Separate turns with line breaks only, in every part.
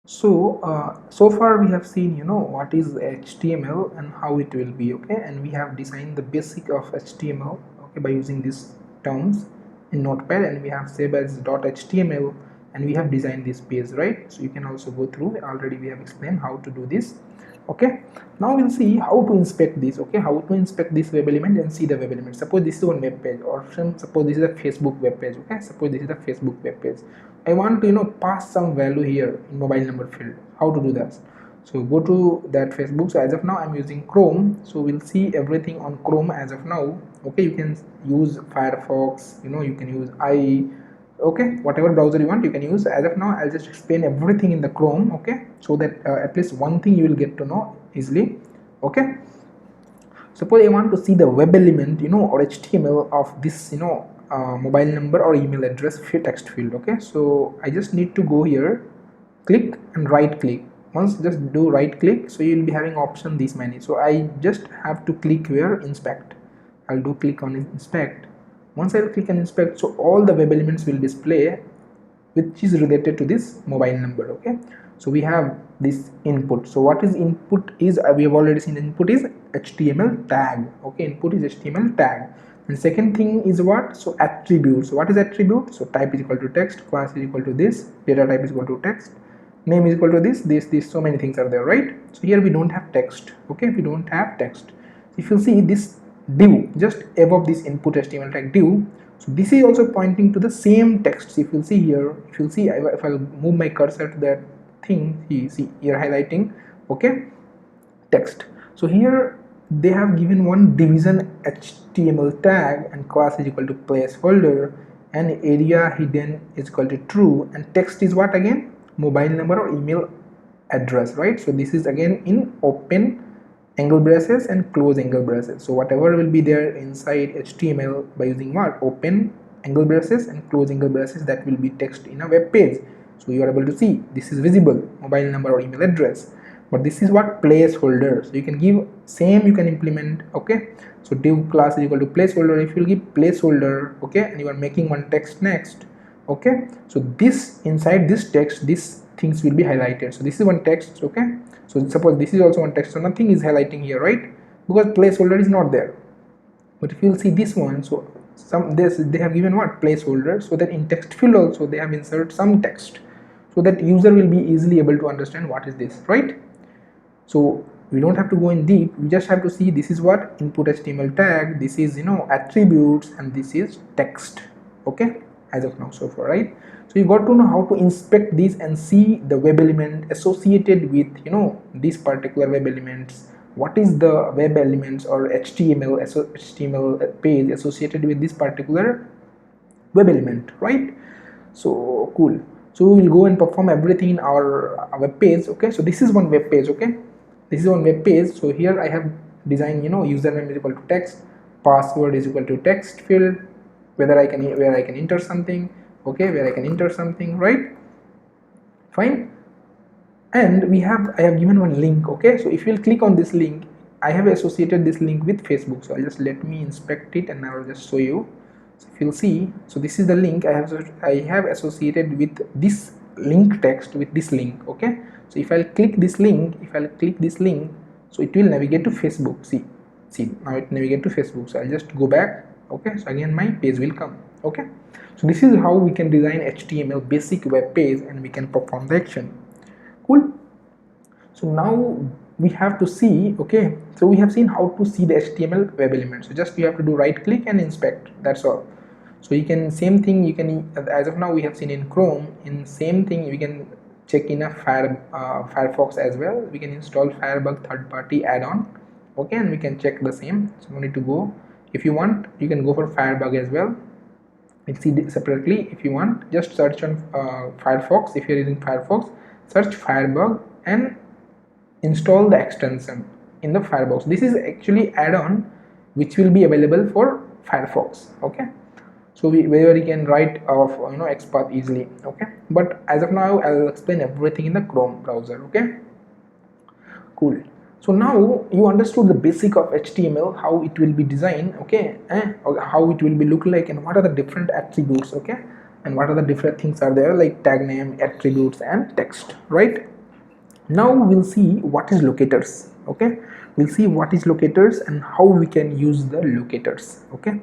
So far we have seen, what is HTML and how it will be, okay, and we have designed the basic of HTML, okay, by using these terms in Notepad, and we have saved as .html, and we have designed this page, right? So you can also go through. Already we have explained how to do this. Okay, now we'll see how to inspect this. Okay, how to inspect this web element and see the web element. Suppose this is one web page, or suppose this is a Facebook web page. Okay, suppose this is a Facebook web page. I want to pass some value here in mobile number field. How to do that? So go to that Facebook. So as of now I'm using Chrome, so we'll see everything on Chrome as of now. Okay, you can use Firefox, you can use IE, okay, whatever browser you want you can use. As of now I'll just explain everything in the Chrome, okay, so that at least one thing you will get to know easily. Okay, suppose I want to see the web element, or HTML of this, mobile number or email address text field. Okay, so I just need to go here, click and right click. Once just do right click, so you will be having option this many. So I just have to click here, inspect. I'll do click on inspect. Once I'll click and inspect, so all the web elements will display which is related to this mobile number. Okay, so we have this input. So what is input is, we have already seen input is HTML tag. Okay, input is HTML tag. And second thing is what? So attribute. So what is attribute? So type is equal to text, class is equal to this, data type is equal to text, name is equal to this, so many things are there, right? So here we don't have text. Okay, we don't have text. If you see this div just above this input HTML tag div, so this is also pointing to the same text. If you'll see here, if I'll move my cursor to that thing, you see here highlighting, okay, text. So here they have given one division HTML tag, and class is equal to placeholder, and area hidden is equal to true, and text is what again? Mobile number or email address, right? So this is again in open angle braces and close angle braces. So whatever will be there inside HTML by using what? Open angle braces and close angle braces, that will be text in a web page. So you are able to see this is visible, mobile number or email address. But this is what? Placeholder. So you can give same, you can implement. Okay, so div class is equal to placeholder. If you will give placeholder, okay, and you are making one text next, okay, so this inside this text, these things will be highlighted. So this is one text. Okay, so suppose this is also one text, so nothing is highlighting here, right? Because placeholder is not there. But if you will see this one, so they have given what? Placeholder, so that in text field also they have inserted some text, so that user will be easily able to understand what is this, right? So we don't have to go in deep, we just have to see this is what? Input HTML tag, this is attributes, and this is text. Okay, as of now so far, right? So you got to know how to inspect these and see the web element associated with these particular web elements. What is the web elements or HTML page associated with this particular web element, right? So cool. So we will go and perform everything in our web page. Okay, so this is one web page. Okay, this is one web page. So here I have designed, username is equal to text, password is equal to text field, where I can enter something. Okay, where I can enter something, right? Fine. And I have given one link. Okay, so if you'll click on this link, I have associated this link with Facebook. So I'll just let me inspect it, and I'll just show you. So if you'll see, so this is the link I have associated with this link text with this link. Okay, so if I'll click this link, so it will navigate to Facebook. See now it navigate to Facebook. So I'll just go back. Okay, so again my page will come. Okay, so this is how we can design HTML basic web page, and we can perform the action. Cool. So now we have to see, okay, so we have seen how to see the HTML web element. So just you have to do right click and inspect, that's all. So you can, same thing you can, as of now we have seen in Chrome, in same thing we can check in a Firefox as well. We can install Firebug third-party add-on. Okay, and we can check the same. So no need to go. If you want, you can go for Firebug as well. You see it separately. If you want, just search on Firefox. If you're using Firefox, search Firebug and install the extension in the Firefox. This is actually add-on which will be available for Firefox. Okay, so where you can write of Xpath easily. Okay, but as of now I'll explain everything in the Chrome browser. Okay, cool. So now you understood the basic of HTML, how it will be designed, okay, how it will be look like, and what are the different attributes, okay, and what are the different things are there, like tag name, attributes, and text, right? Now we'll see what is locators. Okay, we'll see what is locators and how we can use the locators. Okay,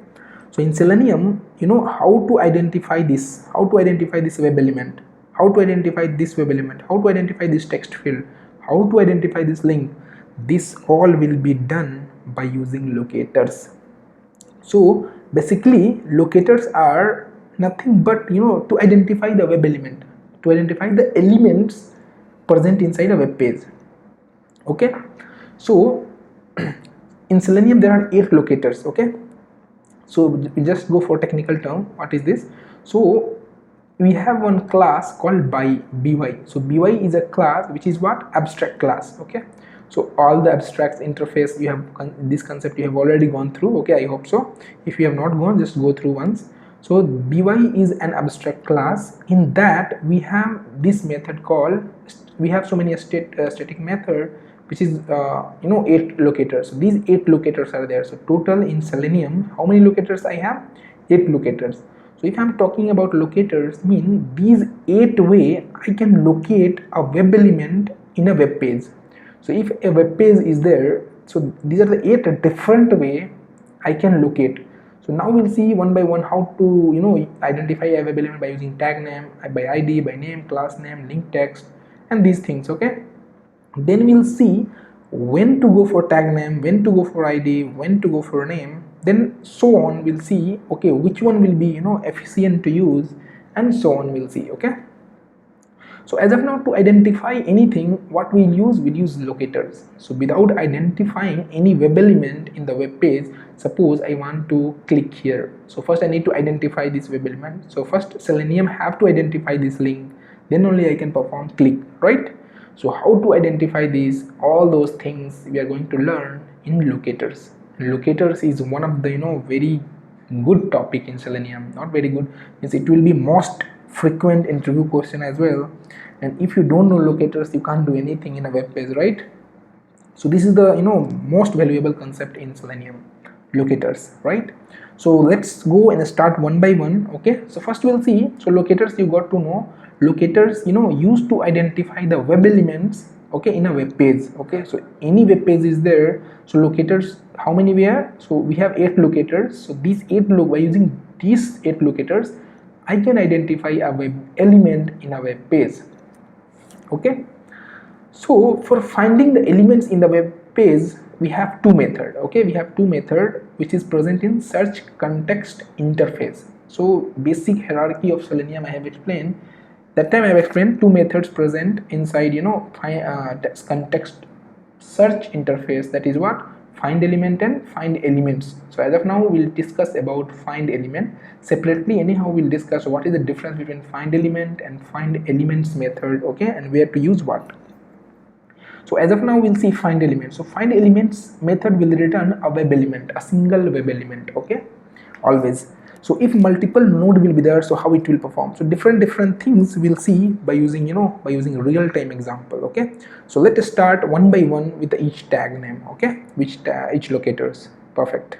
so in Selenium, you know how to identify this, web element, how to identify this web element, how to identify this text field, how to identify this link. This all will be done by using locators. So basically locators are nothing but, you know, to identify the web element, to identify the elements present inside a web page. Okay, so in Selenium there are 8 locators. Okay, so we just go for technical term. What is this? So we have one class called by so by is a class which is what, abstract class. Okay, so all the abstracts interface, you have this concept you have already gone through. Okay, I hope so. If you have not gone, just go through once. So by is an abstract class. In that we have this method called, we have so many static method which is you know, 8 locators. So these 8 locators are there. So total in Selenium, how many locators I have? 8 locators. So if I'm talking about locators, mean these 8 way I can locate a web element in a web page. So if a web page is there, so these are the 8 different way I can locate. So now we'll see one by one how to, you know, identify a web element by using tag name, by ID, by name, class name, link text, and these things. Okay, then we'll see when to go for tag name, when to go for ID, when to go for name, then so on. We'll see, okay, which one will be, you know, efficient to use, and so on we'll see. Okay, so as of now, to identify anything, what we'll use locators. So without identifying any web element in the web page, suppose I want to click here, so first I need to identify this web element. So first Selenium have to identify this link, then only I can perform click, right? So how to identify these, all those things we are going to learn in locators. Locators is one of the, you know, very good topic in Selenium. Not very good, means it will be most frequent interview question as well. And if you don't know locators, you can't do anything in a web page, right? So this is the, you know, most valuable concept in Selenium, locators, right? So let's go and start one by one. Okay, so first we'll see, so locators, you got to know locators, you know, used to identify the web elements, okay, in a web page. Okay, so any web page is there, so locators, how many we have? So we have 8 locators. So these 8 by using these 8 locators, I can identify a web element in a web page. Okay, so for finding the elements in the web page, we have 2 methods. Okay, we have 2 methods which is present in search context interface. So basic hierarchy of Selenium I have explained. That time I have explained 2 methods present inside, you know, context search interface. That is what, find element and find elements. So as of now we'll discuss about find element separately. Anyhow, we'll discuss what is the difference between find element and find elements method. Okay, and where to use what. So as of now we'll see find element. So find elements method will return a web element, a single web element. Okay, always. So if multiple node will be there, so how it will perform. So different things we'll see by using, you know, by using real-time example. Okay, so let us start one by one with each tag name. Okay, each locators. Perfect.